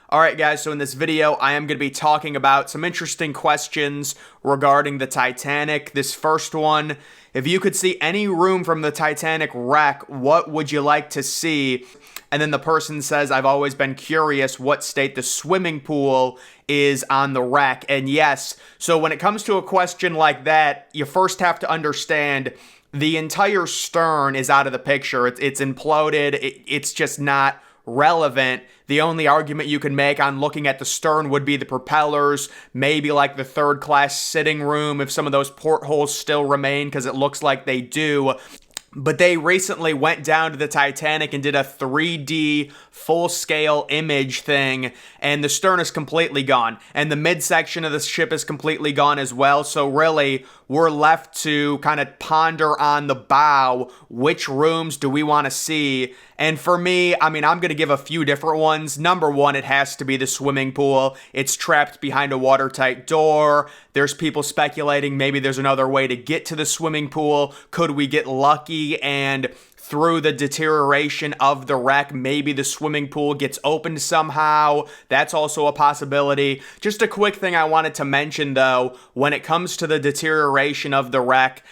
Alright guys, so in this video I am going to be talking about some interesting questions regarding the Titanic. This first one, if you could see any room from the Titanic wreck, what would you like to see? And then the person says, I've always been curious what state the swimming pool is on the wreck. And yes, so when it comes to a question like that, you first have to understand the entire stern is out of the picture. It's imploded. It's just not relevant. The only argument you can make on looking at the stern would be the propellers, maybe like the third class sitting room if some of those portholes still remain, because it looks like they do. But they recently went down to the Titanic and did a 3D full-scale image thing, and the stern is completely gone. And the midsection of the ship is completely gone as well. So really, we're left to kind of ponder on the bow, which rooms do we want to see? And for me, I'm going to give a few different ones. Number one, it has to be the swimming pool. It's trapped behind a watertight door. There's people speculating maybe there's another way to get to the swimming pool. Could we get lucky and through the deterioration of the wreck, maybe the swimming pool gets opened somehow? That's also a possibility. Just a quick thing I wanted to mention though, when it comes to the deterioration of the wreck,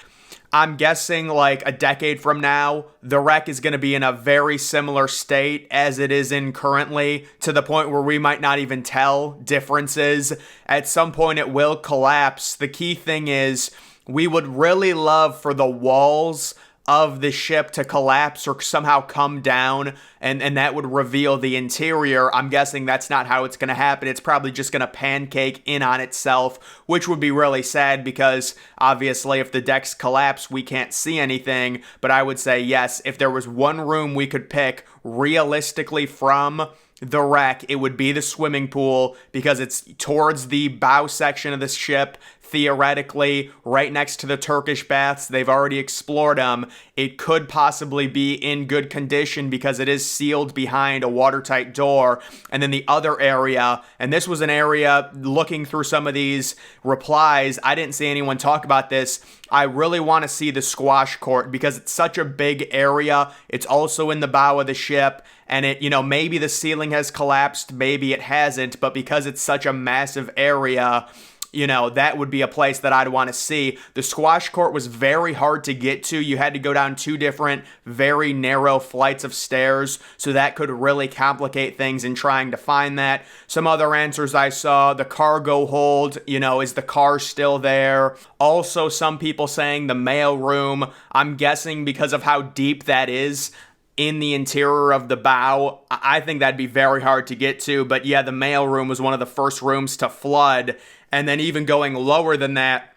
I'm guessing like a decade from now, the wreck is going to be in a very similar state as it is in currently, to the point where we might not even tell differences. At some point it will collapse. The key thing is we would really love for the walls of the ship to collapse or somehow come down, and that would reveal the interior. I'm guessing that's not how it's going to happen. It's probably just going to pancake in on itself, which would be really sad because obviously if the decks collapse, we can't see anything. But I would say yes, if there was one room we could pick realistically from the wreck, it would be the swimming pool because it's towards the bow section of the ship, theoretically right next to the Turkish baths. They've already explored them. It could possibly be in good condition because it is sealed behind a watertight door. And then the other area, and this was an area looking through some of these replies, I didn't see anyone talk about this. I really want to see the squash court because it's such a big area. It's also in the bow of the ship. And it, maybe the ceiling has collapsed, maybe it hasn't, but because it's such a massive area, that would be a place that I'd want to see. The squash court was very hard to get to. You had to go down two different, very narrow flights of stairs, so that could really complicate things in trying to find that. Some other answers I saw, the cargo hold, is the car still there? Also, some people saying the mail room. I'm guessing because of how deep that is in the interior of the bow, I think that'd be very hard to get to. But yeah, the mail room was one of the first rooms to flood. And then even going lower than that,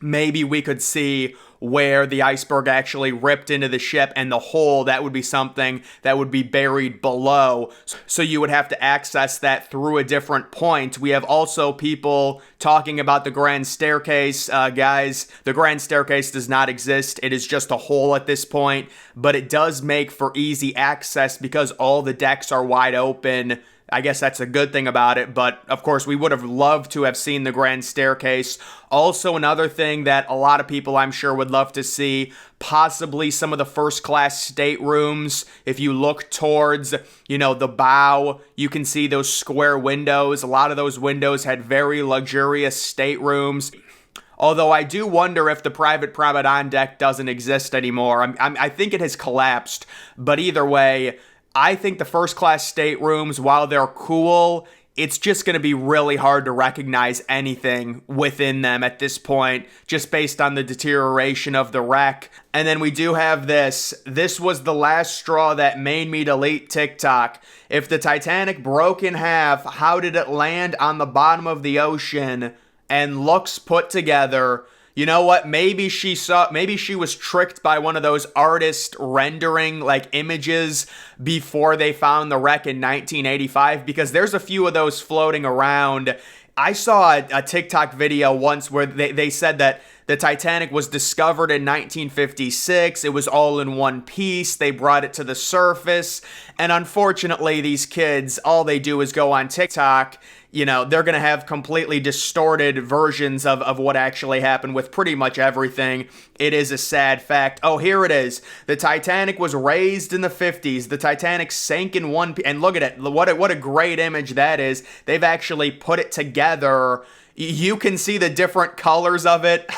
maybe we could see where the iceberg actually ripped into the ship, and the hole, that would be something that would be buried below. So you would have to access that through a different point. We have also people talking about the grand staircase. Guys, the grand staircase does not exist. It is just a hole at this point, but it does make for easy access because all the decks are wide open. I guess that's a good thing about it, but of course we would have loved to have seen the grand staircase. Also, another thing that a lot of people I'm sure would love to see, possibly some of the first class staterooms. If you look towards, the bow, you can see those square windows. A lot of those windows had very luxurious staterooms. Although I do wonder if the private on deck doesn't exist anymore. I think it has collapsed, but either way, I think the first class staterooms, while they're cool, it's just going to be really hard to recognize anything within them at this point, just based on the deterioration of the wreck. And then we do have this. This was the last straw that made me delete TikTok. If the Titanic broke in half, how did it land on the bottom of the ocean and looks put together? You know what? Maybe she was tricked by one of those artists rendering images before they found the wreck in 1985, because there's a few of those floating around. I saw a TikTok video once where they said that The Titanic was discovered in 1956. It was all in one piece. They brought it to the surface. And unfortunately, these kids, all they do is go on TikTok. You know, they're going to have completely distorted versions of what actually happened with pretty much everything. It is a sad fact. Oh, here it is. The Titanic was raised in the 50s. The Titanic sank in one piece. And look at it. What a great image that is. They've actually put it together. You can see the different colors of it.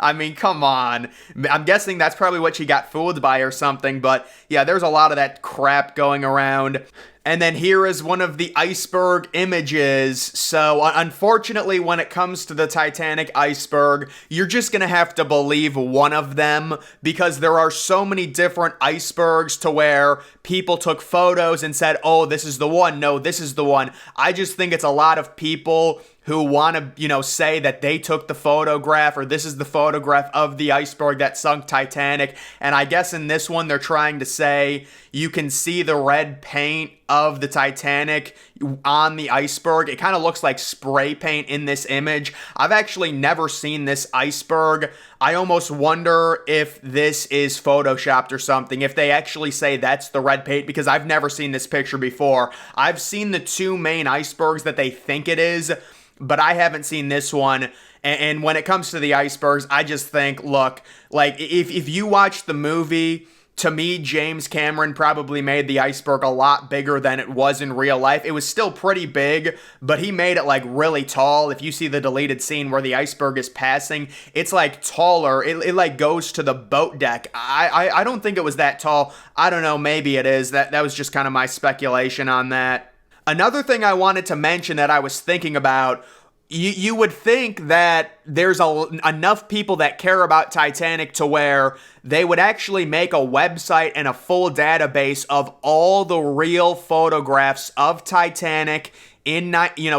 I mean, come on. I'm guessing that's probably what she got fooled by or something. But yeah, there's a lot of that crap going around. And then here is one of the iceberg images. So unfortunately, when it comes to the Titanic iceberg, you're just going to have to believe one of them, because there are so many different icebergs to where people took photos and said, oh, this is the one. No, this is the one. I just think it's a lot of people who want to, say that they took the photograph, or this is the photograph of the iceberg that sunk Titanic. And I guess in this one, they're trying to say you can see the red paint of the Titanic on the iceberg. It kind of looks like spray paint in this image. I've actually never seen this iceberg. I almost wonder if this is photoshopped or something, if they actually say that's the red paint, because I've never seen this picture before. I've seen the two main icebergs that they think it is, but I haven't seen this one. And when it comes to the icebergs, I just think, look, like if you watch the movie, to me, James Cameron probably made the iceberg a lot bigger than it was in real life. It was still pretty big, but he made it like really tall. If you see the deleted scene where the iceberg is passing, it's like taller. It like goes to the boat deck. I don't think it was that tall. I don't know, maybe it is. That was just kind of my speculation on that. Another thing I wanted to mention that I was thinking about, you would think that there's enough people that care about Titanic to where they would actually make a website and a full database of all the real photographs of Titanic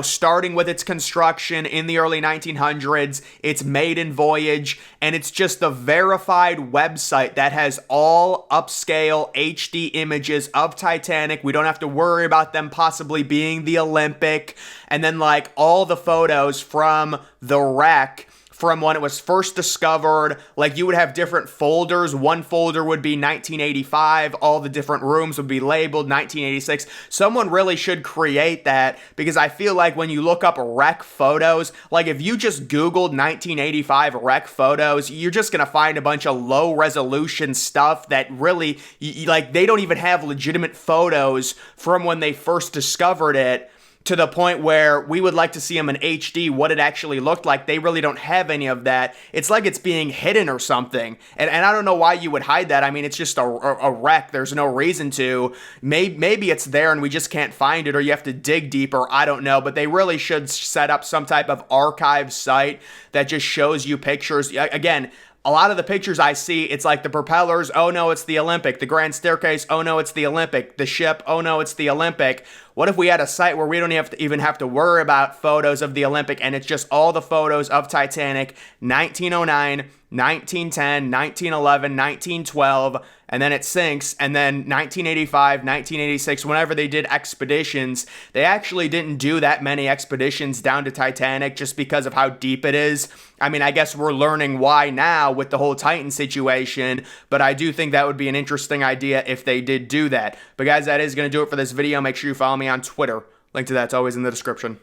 starting with its construction in the early 1900s, its maiden voyage, and it's just a verified website that has all upscale HD images of Titanic. We don't have to worry about them possibly being the Olympic. And then like all the photos from the wreck, from when it was first discovered, like you would have different folders. One folder would be 1985. All the different rooms would be labeled 1986. Someone really should create that, because I feel like when you look up wreck photos, like if you just Googled 1985 wreck photos, you're just going to find a bunch of low resolution stuff that really, like they don't even have legitimate photos from when they first discovered it, to the point where we would like to see them in HD, what it actually looked like. They really don't have any of that. It's like it's being hidden or something. And I don't know why you would hide that. I mean, it's just a wreck. There's no reason to. Maybe it's there and we just can't find it, or you have to dig deeper. I don't know. But they really should set up some type of archive site that just shows you pictures. Again, a lot of the pictures I see, it's like the propellers, oh no, it's the Olympic. The grand staircase, oh no, it's the Olympic. The ship, oh no, it's the Olympic. What if we had a site where we don't even have to worry about photos of the Olympic, and it's just all the photos of Titanic, 1909, 1910, 1911, 1912, and then it sinks, and then 1985, 1986, whenever they did expeditions, they actually didn't do that many expeditions down to Titanic just because of how deep it is. I mean, I guess we're learning why now with the whole Titan situation, but I do think that would be an interesting idea if they did do that. But guys, that is going to do it for this video. Make sure you follow me on Twitter. Link to that's always in the description.